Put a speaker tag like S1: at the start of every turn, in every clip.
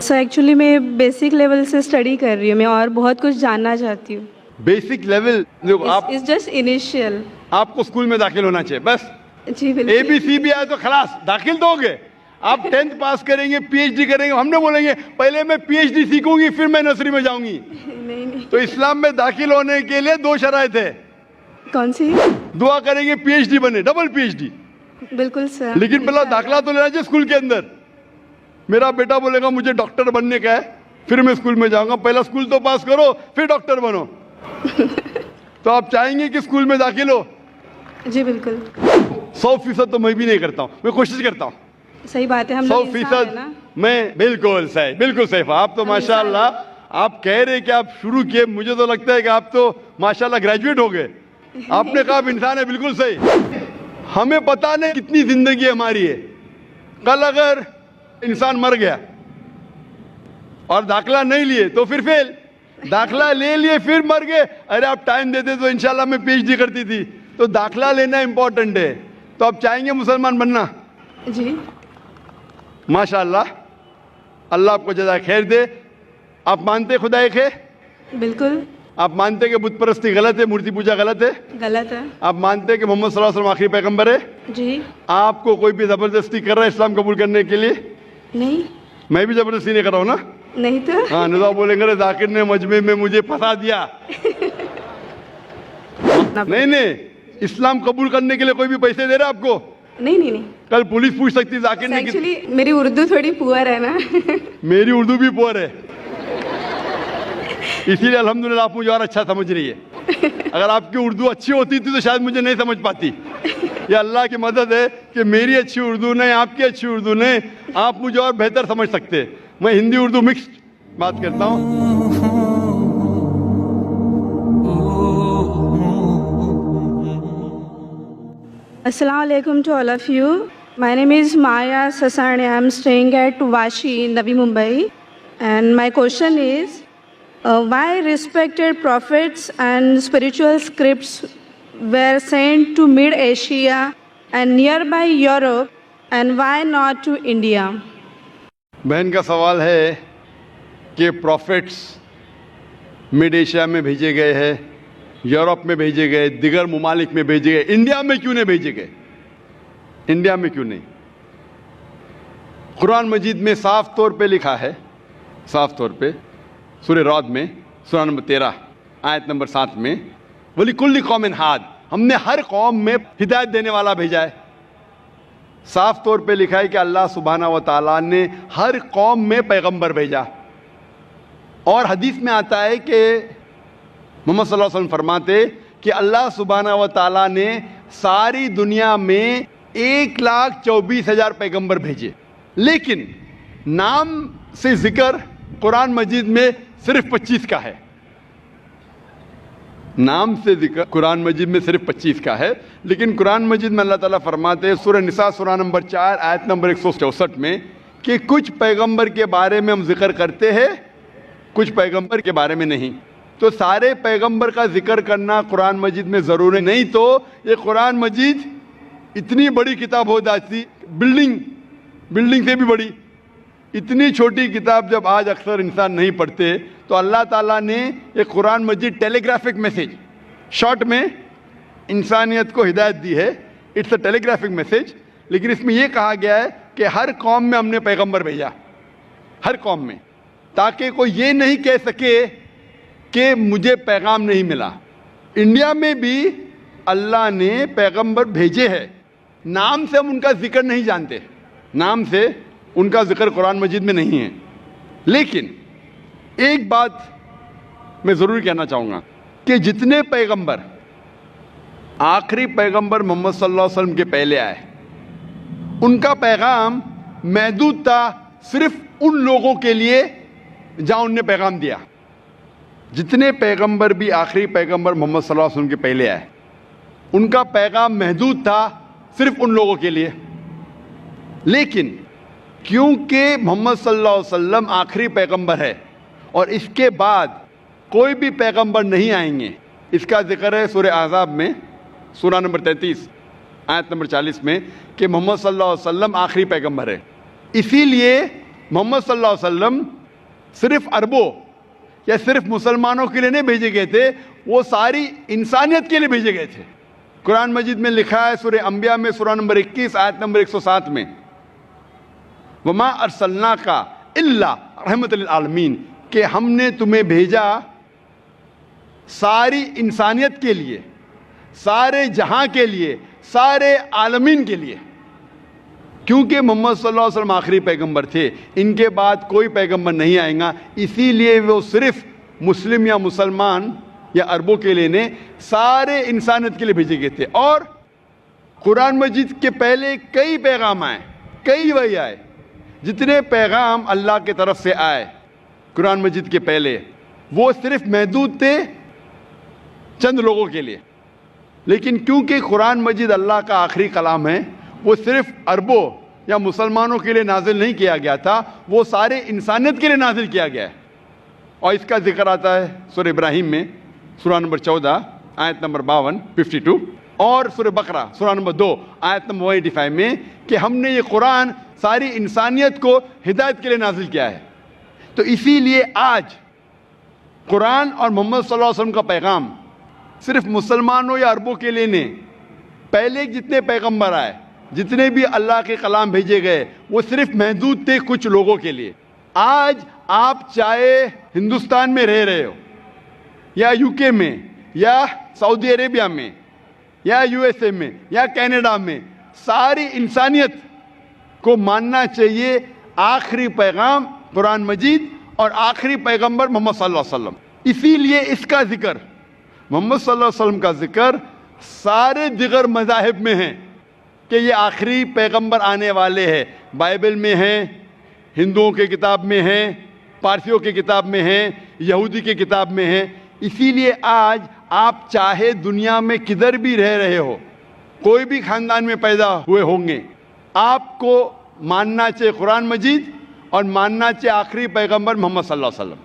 S1: Sir actually मैं basic level से study कर रही हूँ, मैं और बहुत कुछ जानना चाहती हूँ।
S2: बेसिक लेवल देखो आप,
S1: इट्स जस्ट इनिशियल।
S2: आपको स्कूल में दाखिल होना चाहिए बस।
S1: जी बिल्कुल।
S2: ABC भी आए तो खलास दाखिल तो हो गए। आप 10th पास करेंगे, PhD करेंगे, हमने बोलेंगे पहले मैं PhD सीखूंगी फिर मैं नर्सरी में जाऊंगी।
S1: नहीं।
S2: तो इस्लाम में दाखिल होने के लिए 2 शराइत है।
S1: कौन सी?
S2: दुआ करेंगे PhD बने, डबल PhD।
S1: बिल्कुल सर।
S2: लेकिन पहला दाखिला तो लेना चाहिए स्कूल के अंदर। मेरा बेटा बोलेगा मुझे डॉक्टर बनने का है, फिर मैं स्कूल में जाऊंगा। पहला स्कूल तो पास करो फिर डॉक्टर बनो। तो आप चाहेंगे कि स्कूल में दाखिल हो?
S1: जी बिल्कुल।
S2: 100% तो मैं भी नहीं करता हूँ, मैं कोशिश करता हूँ।
S1: सही बात है, हम लोग इंसान है
S2: 100%
S1: ना।
S2: मैं बिल्कुल सही, बिल्कुल सही। आप तो माशाल्लाह आप कह रहे कि आप शुरू किए, मुझे तो लगता है कि आप तो माशाल्लाह ग्रेजुएट हो गए। आपने कहा आप इंसान है, बिल्कुल सही। हमें पता नहीं कितनी जिंदगी हमारी है। कल अगर इंसान मर गया और दाखला नहीं लिए तो फिर फेल, दाखला ले लिए फिर मर गए, अरे आप टाइम देते तो इंशाल्लाह मैं PhD करती थी। तो दाखला लेना इंपॉर्टेंट है। तो आप चाहेंगे मुसलमान बनना?
S1: जी
S2: माशाल्लाह, अल्लाह आपको जज़ा खैर दे। आप मानते खुदा एक है?
S1: बिल्कुल।
S2: आप मानते कि बुत परस्ती गलत है, मूर्ति पूजा गलत है?
S1: गलत है।
S2: आप मानते कि मोहम्मद सल्लल्लाहु अलैहि वसल्लम आखिरी पैगंबर है?
S1: जी।
S2: आपको कोई भी जबरदस्ती कर रहा है इस्लाम कबूल करने के लिए?
S1: नहीं।
S2: मैं भी जबरदस्ती नहीं कर रहा हूँ ना।
S1: नहीं तो।
S2: हाँ, निज़ा बोलेंगे रे जाकिर ने मजमे में मुझे फंसा दिया। नहीं, इस्लाम कबूल करने के लिए कोई भी पैसे दे रहा है आपको?
S1: नहीं।
S2: कल पुलिस पूछ सकती है जाकिर ने।
S1: एक्चुअली मेरी उर्दू थोड़ी पुअर है ना।
S2: मेरी उर्दू भी पुअर है, इसीलिए अल्हम्दुलिल्लाह आप मुझे और अच्छा समझ रही है। अगर आपकी उर्दू अच्छी होती थी तो शायद मुझे नहीं समझ पाती। ये अल्लाह की मदद है कि मेरी अच्छी उर्दू नहीं, आपकी अच्छी उर्दू नहीं, आप मुझे और बेहतर समझ सकते। मैं हिंदी उर्दू मिक्स्ड बात करता हूँ।
S1: Assalamu alaikum to all of you. My name is Maya Sasani. I am staying at Vashi, Navi Mumbai. And my question is, why respected prophets and spiritual scripts were sent to Mid-Asia and nearby Europe, and why not to India?
S2: बहन का सवाल है कि profits mid Asia में भेजे गए हैं, Europe में भेजे गए, दिगर मुमालिक में भेजे गए, इंडिया में क्यों नहीं भेजे गए? इंडिया में क्यों नहीं? कुरान मजीद में साफ तौर पे लिखा है, साफ तौर पे सूरह रअद में सूरा नंबर 13 आयत नंबर 7 में, वलिकुल्लि कौमिन हाद, हमने हर कौम में हिदायत देने वाला भेजा है। साफ तौर पे लिखा है कि अल्लाह सुब्हाना व तआला ने हर कौम में पैगंबर भेजा। और हदीस में आता है कि मोहम्मद सल्लल्लाहु अलैहि वसल्लम फरमाते कि अल्लाह सुब्हाना व तआला ने सारी दुनिया में 1,24,000 पैगंबर भेजे, लेकिन नाम से जिक्र कुरान मजीद में सिर्फ 25 का है। नाम से जिक्र कुरान मजीद में सिर्फ 25 का है, लेकिन कुरान मजीद में अल्लाह ताला फरमाते हैं सूरह निसा सूरा नंबर 4 आयत नंबर 164 में कि कुछ पैगंबर के बारे में हम जिक्र करते हैं, कुछ पैगंबर के बारे में नहीं। तो सारे पैगंबर का जिक्र करना कुरान मजीद में ज़रूरी नहीं, तो ये कुरान मजीद इतनी बड़ी किताब हो जाती, बिल्डिंग से भी बड़ी। इतनी छोटी किताब जब आज अक्सर इंसान नहीं पढ़ते, तो अल्लाह ताला ने एक कुरान मजीद टेलीग्राफिक मैसेज, शॉर्ट में इंसानियत को हिदायत दी है। It's a telegraphic message. लेकिन इसमें यह कहा गया है कि हर कौम में हमने पैगंबर भेजा, हर कौम में, ताकि कोई ये नहीं कह सके कि मुझे पैगाम नहीं मिला। इंडिया में भी अल्लाह ने पैगंबर भेजे हैं, नाम से हम उनका जिक्र नहीं जानते, नाम से उनका जिक्र कुरान मजीद में नहीं है। लेकिन एक बात मैं ज़रूर कहना चाहूँगा कि जितने पैगंबर, आखिरी पैगंबर मोहम्मद सल्लल्लाहु अलैहि वसल्लम के पहले आए, उनका पैगाम महदूद था सिर्फ उन लोगों के लिए जहाँ उनने पैगाम दिया। जितने पैगंबर भी आखिरी पैगंबर मोहम्मद सल्लल्लाहु अलैहि वसल्लम के पहले आए, उनका पैगाम महदूद था सिर्फ उन लोगों के लिए। लेकिन क्योंकि मोहम्मद सल्लल्लाहु अलैहि वसल्लम आखिरी पैगंबर है और इसके बाद कोई भी पैगंबर नहीं आएंगे, इसका जिक्र है सूरह अहज़ाब में सूरा नंबर 33 आयत नंबर 40 में कि मोहम्मद सल्लल्लाहु अलैहि वसल्लम आखिरी पैगंबर है। इसीलिए मोहम्मद सल्लल्लाहु अलैहि वसल्लम सिर्फ अरबों या सिर्फ मुसलमानों के लिए नहीं भेजे गए थे, वो सारी इंसानियत के लिए भेजे गए थे। कुरान मजीद में लिखा है सूरह अंबिया में सूरह नंबर 21 आयत नंबर 107 में, वमा अरसलना का इल्ला रहमतल लिल आलमीन, कि हमने तुम्हें भेजा सारी इंसानियत के लिए, सारे जहां के लिए, सारे आलमीन के लिए। क्योंकि मोहम्मद सल्लल्लाहु अलैहि वसल्लम आखिरी पैगंबर थे, इनके बाद कोई पैगंबर नहीं आएगा, इसीलिए वो सिर्फ मुस्लिम या मुसलमान या अरबों के लिए नहीं, सारे इंसानियत के लिए भेजे गए थे। और कुरान मजीद के पहले कई पैगाम आए, कई वही आए, जितने पैगाम अल्लाह के तरफ से आए कुरान मजीद के पहले, वो सिर्फ महदूद थे चंद लोगों के लिए। लेकिन क्योंकि कुरान मजीद अल्लाह का आखिरी कलाम है, वो सिर्फ अरबों या मुसलमानों के लिए नाजिल नहीं किया गया था, वो सारे इंसानियत के लिए नाजिल किया गया है। और इसका जिक्र आता है सूरह इब्राहिम में सूरह नंबर 14 आयत नंबर 52 52, और सूरह बकरा सूरह नंबर 2 आयत नंबर 185 में कि हमने ये कुरान सारी इंसानियत को हिदायत के लिए नाजिल किया है। तो इसीलिए आज कुरान और मोहम्मद सल्लल्लाहु अलैहि वसल्लम का पैगाम सिर्फ मुसलमानों या अरबों के लिए नहीं, पहले जितने पैगंबर आए, जितने भी अल्लाह के कलाम भेजे गए, वो सिर्फ महदूद थे कुछ लोगों के लिए। आज आप चाहे हिंदुस्तान में रह रहे हो या यूके में या सऊदी अरेबिया में या यूएसए में या कनाडा में, सारी इंसानियत को मानना चाहिए आखिरी पैगाम कुरान मजीद और आखिरी पैगंबर मोहम्मद सल्लल्लाहु अलैहि वसल्लम। इसीलिए इसका जिक्र, मोहम्मद सल्लल्लाहु अलैहि वसल्लम का जिक्र सारे दिगर मज़ाहिब में है कि ये आखिरी पैगंबर आने वाले हैं। बाइबल में है, हिंदुओं के किताब में है, पारसियों की किताब में है, यहूदी की किताब में है। इसीलिए आज आप चाहे दुनिया में किधर भी रह रहे हो, कोई भी ख़ानदान में पैदा हुए होंगे, आपको मानना चाहिए कुरान मजीद और मानना चाहिए आखिरी पैगंबर मोहम्मद सल्लल्लाहु अलैहि वसल्लम।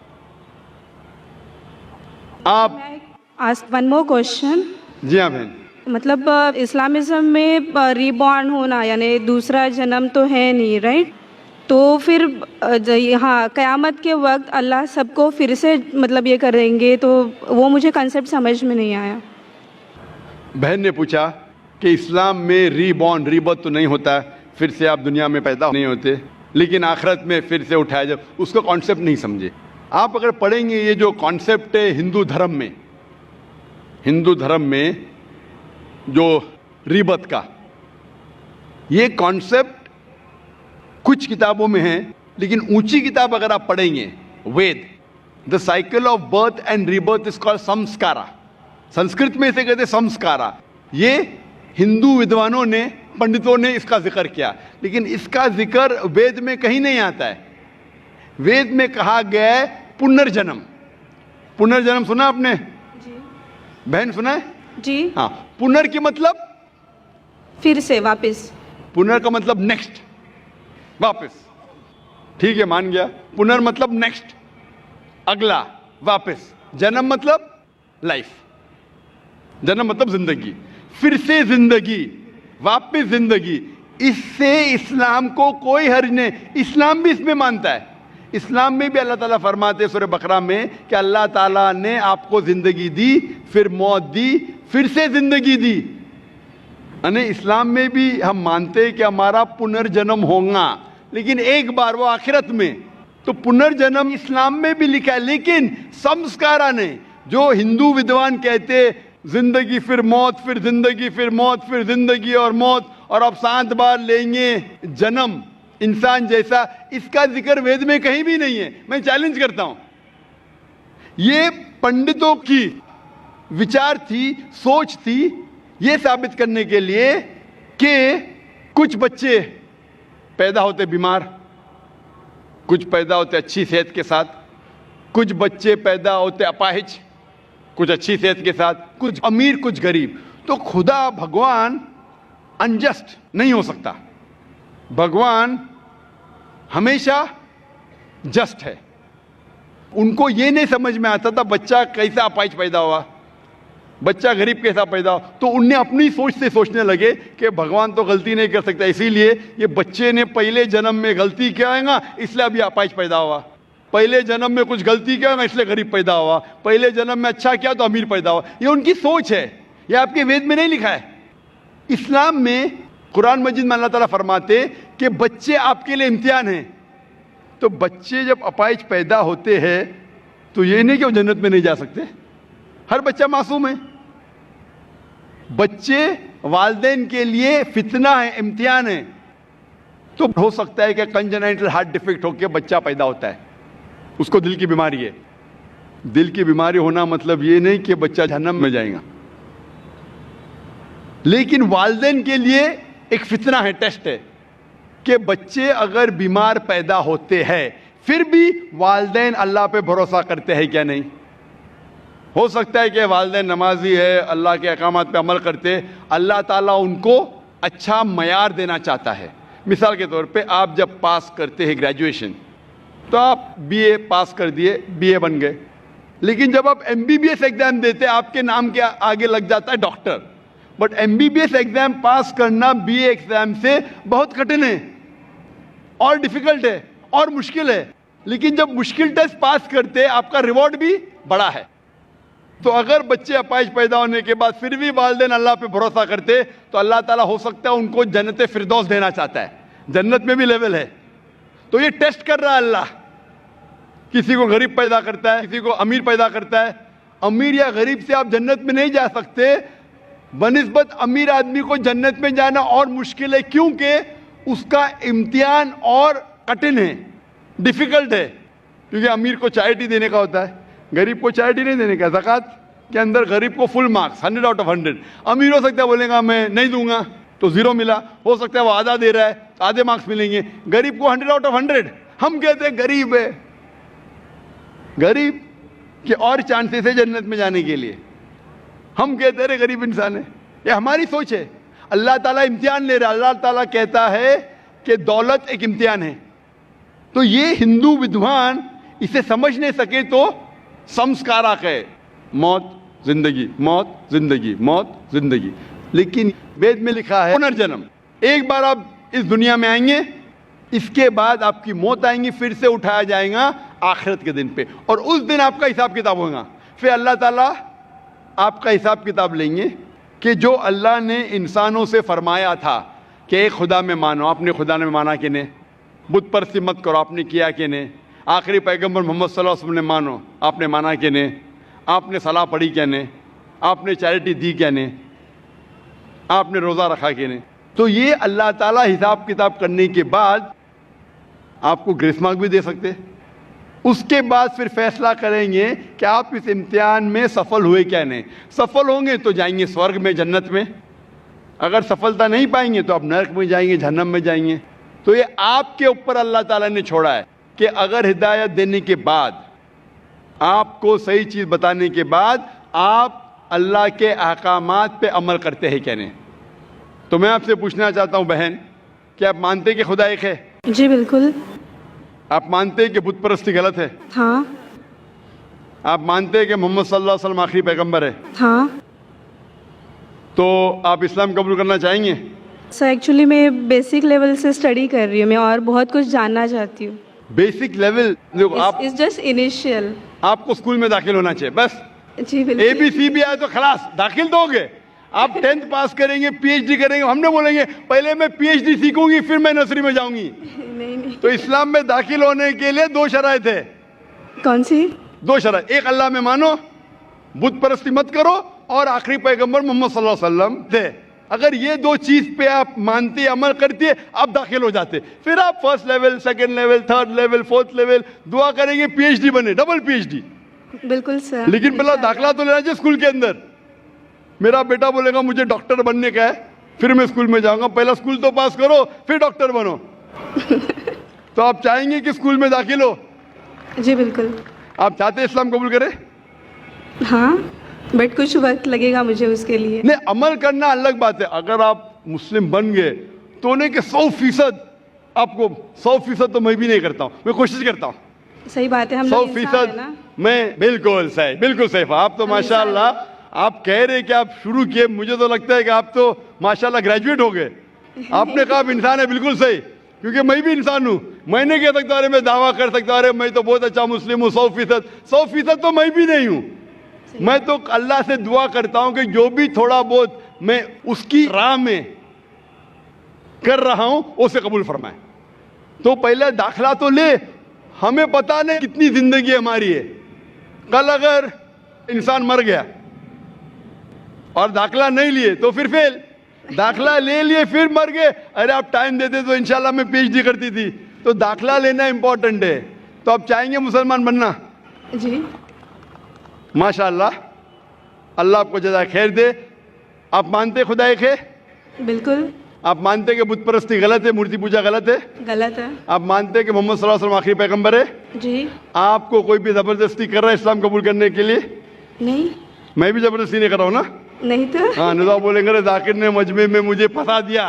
S2: आप
S1: आस्क वन मोर क्वेश्चन।
S2: जी हाँ बहन,
S1: मतलब इस्लामिज़म में रीबॉर्न होना यानी दूसरा जन्म तो है नहीं, राइट? तो फिर यहाँ क़यामत के वक्त अल्लाह सबको फिर से मतलब ये करेंगे, तो वो मुझे कंसेप्ट समझ में नहीं आया।
S2: बहन ने पूछा कि इस्लाम में रीबॉर्न, रीबर्थ तो नहीं होता, फिर से आप दुनिया में पैदा नहीं होते, लेकिन आखिरत में फिर से उठाया जाए, उसका कॉन्सेप्ट नहीं समझे। आप अगर पढ़ेंगे ये जो कॉन्सेप्ट है हिंदू धर्म में, हिंदू धर्म में जो रीबर्थ का, ये कॉन्सेप्ट कुछ किताबों में है, लेकिन ऊंची किताब अगर आप पढ़ेंगे, Veda, the cycle of birth and rebirth is called sanskara, Sanskrit में इसे कहते संस्कारा। ये हिंदू विद्वानों ने, पंडितों ने इसका जिक्र किया, लेकिन इसका जिक्र वेद में कहीं नहीं आता है। वेद में कहा गया है पुनर्जन्म। पुनर्जन्म सुना आपने?
S1: जी
S2: बहन सुना है?
S1: जी
S2: हाँ, पुनर के मतलब
S1: फिर से वापस,
S2: पुनर का मतलब नेक्स्ट, वापस। ठीक है, मान गया। पुनर मतलब नेक्स्ट, अगला, वापस। जन्म मतलब लाइफ, जन्म मतलब जिंदगी, फिर से जिंदगी, वापस जिंदगी। इससे इस्लाम को कोई हर्ज नहीं, इस्लाम भी इसमें मानता है। इस्लाम में भी अल्लाह ताला फरमाते सूरह बकरा में कि अल्लाह ताला ने आपको जिंदगी दी, फिर मौत दी, फिर से जिंदगी दी। यानी इस्लाम में भी हम मानते हैं कि हमारा पुनर्जन्म होगा, लेकिन एक बार, वो आखिरत में। तो पुनर्जन्म इस्लाम में भी लिखा है, लेकिन संस्कारा ने, जो हिंदू विद्वान कहते जिंदगी फिर मौत, फिर जिंदगी फिर मौत, फिर जिंदगी और मौत, और अब 7 बार लेंगे जन्म इंसान जैसा, इसका जिक्र वेद में कहीं भी नहीं है। मैं चैलेंज करता हूं, ये पंडितों की विचार थी, सोच थी, ये साबित करने के लिए कि कुछ बच्चे पैदा होते बीमार, कुछ पैदा होते अच्छी सेहत के साथ, कुछ बच्चे पैदा होते अपाहिज, कुछ अच्छी सेहत के साथ, कुछ अमीर कुछ गरीब। तो खुदा भगवान अनजस्ट नहीं हो सकता, भगवान हमेशा जस्ट है। उनको ये नहीं समझ में आता था बच्चा कैसा अपाहिज पैदा हुआ, बच्चा गरीब कैसा पैदा हो, तो उनने अपनी सोच से सोचने लगे कि भगवान तो गलती नहीं कर सकता, इसीलिए ये बच्चे ने पहले जन्म में गलती किया है ना, इसलिए अभी अपाहिज पैदा हुआ। पहले जन्म में कुछ गलती किया ना, इसलिए गरीब पैदा हुआ। पहले जन्म में अच्छा किया तो अमीर पैदा हुआ। ये उनकी सोच है, ये आपके वेद में नहीं लिखा है। इस्लाम में कुरान मजीद में अल्लाह ताला फरमाते कि बच्चे आपके लिए इम्तिहान हैं। तो बच्चे जब अपाहिज पैदा होते हैं तो ये नहीं कि वो जन्नत में नहीं जा सकते। हर बच्चा मासूम है। बच्चे वालिदैन के लिए फितना है, इम्तिहान है। तो हो सकता है कि कंजेनाइटल हार्ट डिफेक्ट होकर बच्चा पैदा होता है, उसको दिल की बीमारी है। दिल की बीमारी होना मतलब ये नहीं कि बच्चा जहन्नम में जाएगा, लेकिन वालिदैन के लिए एक फितना है, टेस्ट है कि बच्चे अगर बीमार पैदा होते हैं फिर भी वालिदैन अल्लाह पे भरोसा करते हैं क्या नहीं। हो सकता है कि वालिदैन नमाजी है, अल्लाह के अहकामात पे अमल करते, अल्लाह ताला उनको अच्छा मयार देना चाहता है। मिसाल के तौर पे आप जब पास करते हैं ग्रेजुएशन, तो आप बीए पास कर दिए, बीए बन गए, लेकिन जब आप एमबीबीएस एग्जाम देते आपके नाम के आगे लग जाता है डॉक्टर। बट एमबीबीएस एग्जाम पास करना बीए एग्जाम से बहुत कठिन है और डिफिकल्ट है और मुश्किल है, लेकिन जब मुश्किल टेस्ट पास करते आपका रिवॉर्ड भी बड़ा है। तो अगर बच्चे अपाहिज पैदा होने के बाद फिर भी वालिदैन अल्लाह पे भरोसा करते तो अल्लाह ताला हो सकता है उनको जन्नत फिरदौस देना चाहता है। जन्नत में भी लेवल है। तो ये टेस्ट कर रहा है अल्लाह, किसी को गरीब पैदा करता है, किसी को अमीर पैदा करता है। अमीर या गरीब से आप जन्नत में नहीं जा सकते, बनिस्बत अमीर आदमी को जन्नत में जाना और मुश्किल है, क्योंकि उसका इम्तिहान और कठिन है, डिफिकल्ट है। क्योंकि अमीर को चैरिटी देने का होता है, गरीब को चैरिटी नहीं देने का। ज़कात के अंदर गरीब को फुल मार्क्स 100 आउट ऑफ 100। अमीर हो सकता है बोलेगा मैं नहीं दूंगा तो 0 मिला, हो सकता है वो आधा दे रहा है तो आधे मार्क्स मिलेंगे। गरीब को 100 आउट ऑफ 100। हम कहते हैं गरीब है, गरीब के और चांसेस है जन्नत में जाने के लिए। हम कहते हैं गरीब इंसान है, ये हमारी सोच है। अल्लाह ताला इम्तिहान ले रहा है। अल्लाह ताला कहता है कि दौलत एक इम्तिहान है। तो ये हिंदू विद्वान इसे समझ नहीं सके तो संस्कारक है, मौत जिंदगी, मौत जिंदगी, मौत जिंदगी। लेकिन वेद में लिखा है पुनर्जन्म। एक बार आप इस दुनिया में आएंगे, इसके बाद आपकी मौत आएंगी, फिर से उठाया जाएगा आखिरत के दिन पे, और उस दिन आपका हिसाब किताब होगा। फिर अल्लाह ताला आपका हिसाब किताब लेंगे कि जो अल्लाह ने इंसानों से फरमाया था कि एक खुदा में मानो, आपने खुदा में माना कि नहीं, बुत परस्ती मत करो, आपने किया कि नहीं, आखिरी पैगंबर मोहम्मद सल्लल्लाहु अलैहि वसल्लम ने मानो, आपने माना कि नहीं, आपने सलाह पढ़ी क्या नहीं, आपने चैरिटी दी क्या नहीं, आपने रोज़ा रखा कि नहीं। तो ये अल्लाह ताला हिसाब किताब करने के बाद आपको ग्रेस मार्क भी दे सकते। उसके बाद फिर फैसला करेंगे कि आप इस इम्तिहान में सफल हुए क्या नहीं। सफल होंगे तो जाएंगे स्वर्ग में, जन्नत में। अगर सफलता नहीं पाएंगे तो आप नरक में जाएंगे, जहन्नम में जाएंगे। तो ये आपके ऊपर अल्लाह ताला ने छोड़ा है कि अगर हिदायत देने के बाद, आपको सही चीज़ बताने के बाद आप अल्लाह के अहकामात पे अमल करते हैं क्या नहीं। तो मैं आपसे पूछना चाहता हूँ बहन, क्या आप मानते हैं कि खुदा एक है?
S1: जी बिल्कुल।
S2: आप मानते हैं कि बुत परस्ती गलत है?
S1: हाँ।
S2: आप मानते हैं कि मोहम्मद सल्लल्लाहु अलैहि वसल्लम आखिरी पैगंबर है?
S1: हाँ।
S2: तो आप इस्लाम कबूल करना चाहेंगे?
S1: सर एक्चुअली मैं बेसिक लेवल से स्टडी कर रही हूँ, मैं और बहुत कुछ जानना चाहती हूँ।
S2: बेसिक लेवल देखो, आप
S1: इट्स जस्ट इनिशियल।
S2: आपको स्कूल में दाखिल होना चाहिए बस।
S1: जी बिल्कुल।
S2: ABC भी आए तो खलास, दाखिल तो हो गए। आप 10th पास करेंगे, PhD करेंगे, हमने बोलेंगे पहले मैं PhD सीखूंगी फिर मैं नर्सरी में जाऊंगी।
S1: नहीं।
S2: तो इस्लाम में दाखिल होने के लिए 2 शराइत है।
S1: कौन सी?
S2: 2 शराइत। एक, अल्लाह में मानो, बुत परस्ती मत करो, और आखिरी पैगंबर मोहम्मद सल्लल्लाहु अलैहि वसल्लम थे। अगर ये 2 चीज पे आप मानते, अमल करते, आप दाखिल हो जाते। फिर आप first level, second level, third level, fourth level दुआ करेंगे PhD बने, डबल PhD।
S1: बिल्कुल सर।
S2: लेकिन पहला दाखिला तो लेना चाहिए स्कूल के अंदर। मेरा बेटा बोलेगा मुझे डॉक्टर बनने का है, फिर मैं स्कूल में जाऊंगा। पहला स्कूल तो पास करो फिर डॉक्टर बनो। तो आप चाहेंगे कि स्कूल में दाखिल हो?
S1: जी बिल्कुल।
S2: आप चाहते हैं इस्लाम कबूल करें?
S1: हाँ, बट कुछ वक्त लगेगा मुझे उसके लिए।
S2: नहीं, अमल करना अलग बात है। अगर आप मुस्लिम बन गए तो नहीं कि 100% आपको 100% तो मैं भी नहीं करता हूँ, मैं कोशिश करता हूँ।
S1: सही बात है, हम लोग इंसान हैं
S2: 100%
S1: ना।
S2: मैं बिल्कुल सही, बिल्कुल सही। आप तो माशाल्लाह आप कह रहे कि आप शुरू किए, मुझे तो लगता है कि आप तो माशाल्लाह ग्रेजुएट हो गए। आपने कहा आप इंसान है, बिल्कुल सही, क्योंकि मैं भी इंसान हूं। मैं नहीं कह सकता अरे मैं दावा कर सकता अरे मैं तो बहुत अच्छा मुस्लिम हूं 100% तो मैं भी नहीं हूं। मैं तो अल्लाह से दुआ करता हूं कि जो भी थोड़ा बहुत मैं उसकी राह में कर रहा हूं उसे कबूल फरमाए। तो पहले दाखला तो ले, हमें पता नहीं कितनी जिंदगी हमारी है। कल अगर इंसान मर गया और दाखला नहीं लिए तो फिर फेल, दाखला ले लिए फिर मर गए, अरे आप टाइम देते तो इंशाल्लाह मैं पीएचडी करती थी। तो दाखला लेना इंपॉर्टेंट है। तो आप चाहेंगे मुसलमान बनना?
S1: जी
S2: माशाल्लाह, अल्लाह आपको जज़ा खैर दे। आप मानते खुदा एक है?
S1: बिल्कुल
S2: आप मानते कि बुत परस्ती गलत है, मूर्ति पूजा गलत है?
S1: गलत है।
S2: आप मानते कि मोहम्मद सल्लल्लाहु अलैहि वसल्लम आखिरी पैगंबर है?
S1: जी
S2: आपको कोई भी जबरदस्ती कर रहा है इस्लाम कबूल करने के लिए?
S1: नहीं
S2: मैं भी जबरदस्ती नहीं कर रहा हूँ ना।
S1: नहीं तो
S2: हाँ, निदा बोलेंगे अरे जाकिर ने मजमे में मुझे फंसा दिया।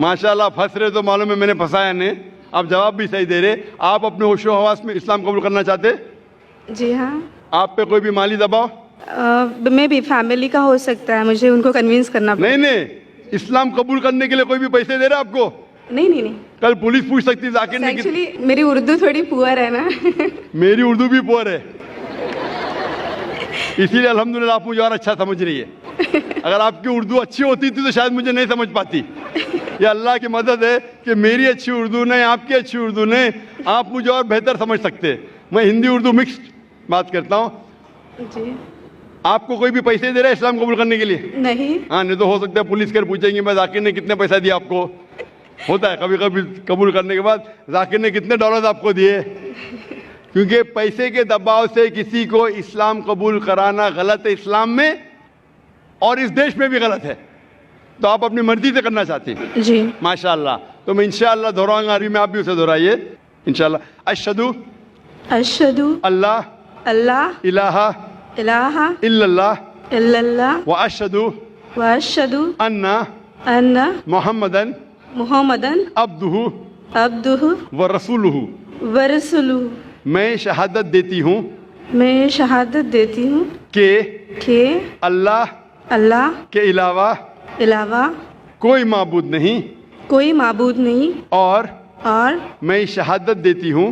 S2: माशाल्लाह फंस रहे तो मालूम है मैंने फंसाया नहीं। आप जवाब भी सही दे रहे। आप अपने होशो हवास में इस्लाम कबूल करना चाहते?
S1: जी हाँ।
S2: आप पे कोई भी माली दबाव?
S1: मैं भी फैमिली का हो सकता है, मुझे उनको कन्विंस करना
S2: नहीं नहीं, इस्लाम कबूल करने के लिए कोई भी पैसे दे रहा है आपको?
S1: नहीं नहीं नहीं।
S2: कल पुलिस पूछ सकती है जाकिर ने
S1: एक्चुअली मेरी उर्दू थोड़ी पुअर है ना।
S2: मेरी उर्दू भी पुअर है, इसीलिए अल्हम्दुलिल्लाह आप मुझे और अच्छा समझ रही है। अगर आपकी उर्दू अच्छी होती थी तो शायद मुझे नहीं समझ पाती। ये अल्लाह की मदद है कि मेरी अच्छी उर्दू नहीं, आपकी अच्छी उर्दू नहीं, आप मुझे और बेहतर समझ सकते। मैं हिंदी उर्दू मिक्स बात करता हूँ।
S1: जी
S2: आपको कोई भी पैसे दे रहा है इस्लाम कबूल करने के लिए?
S1: नहीं।
S2: हाँ, नहीं तो हो सकता है पुलिस कर पूछेंगे मैं जाकिर ने कितने पैसा दिया आपको। होता है कभी कभी कबूल करने के बाद जाकिर ने कितने डॉलर आपको दिए। क्योंकि पैसे के दबाव से किसी को इस्लाम कबूल कराना गलत है इस्लाम में, और इस देश में भी गलत है। तो आप अपनी मर्जी से करना चाहते हैं।
S1: जी
S2: माशाल्लाह। तो मैं इंशाअल्लाह दोहराऊंगा अरबी में, आप भी उसे दोहराइए इंशाअल्लाह। अशहदु
S1: अशहदु
S2: अल्लाह
S1: अल्लाह
S2: इलाहा
S1: इलाहा
S2: इल्लल्लाह
S1: इल्लल्लाह
S2: व अशहदु
S1: व अशहदु
S2: अन्ना
S1: अन्ना
S2: मुहम्मदन
S1: मुहम्मदन
S2: अब्दुहु
S1: अब्दुहु
S2: व रसूलुहु।
S1: व रसूलुहु।
S2: मैं शहादत देती हूँ
S1: मैं शहादत देती हूँ
S2: कि
S1: अल्लाह
S2: अल्लाह के
S1: अलावा
S2: कोई माबूद नहीं,
S1: कोई माबूद नहीं,
S2: और
S1: मैं
S2: शहादत देती हूँ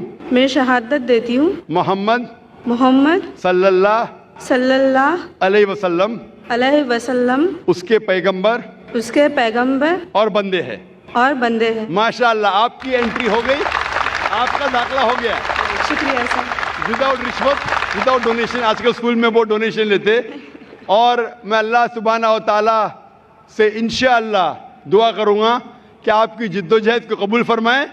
S2: मोहम्मद सल्लल्लाहु अलैहि वसल्लम उसके पैगंबर और बंदे हैं। माशाअल्लाह, आपकी एंट्री हो गई, आपका दाखला हो गया।
S1: शुक्रिया सर।
S2: विदाउट रिश्वत, विदाउट डोनेशन। आजकल स्कूल में बहुत डोनेशन लेते। और मैं अल्लाह सुब्हानहू व तआला से इंशाअल्लाह दुआ करूँगा कि आपकी जिद्दोजहद को कबूल फरमाए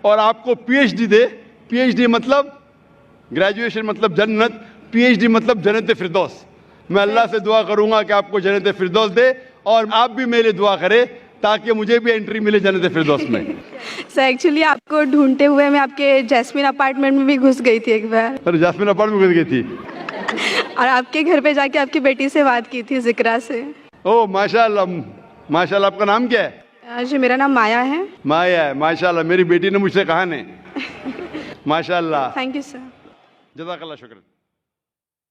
S2: और आपको पीएचडी दे। पीएचडी मतलब ग्रेजुएशन मतलब जन्नत, पीएचडी मतलब जन्नत फिरदौस। मैं अल्लाह से दुआ करूँगा कि आपको जन्नत फिरदौस दे, और आप भी मेरे दुआ करें ताकि मुझे भी एंट्री मिले जन्नत फिरदौस में।
S1: सर एक्चुअली आपको ढूंढते हुए मैं आपके जैस्मिन अपार्टमेंट में भी घुस गई थी एक बार।
S2: सर जास्मिन अपार्टमेंट में घुस गई थी
S1: और आपके घर पे जाके आपकी बेटी से बात की थी जिक्रा से।
S2: ओह माशाल्लाह, माशाल्लाह। आपका नाम क्या है?
S1: जी मेरा नाम माया है।
S2: माया है, माशाल्लाह। मेरी बेटी ने मुझसे कहा नहीं। माशाल्लाह।
S1: Thank you sir.
S2: जज़ाकल्लाह, शुक्र।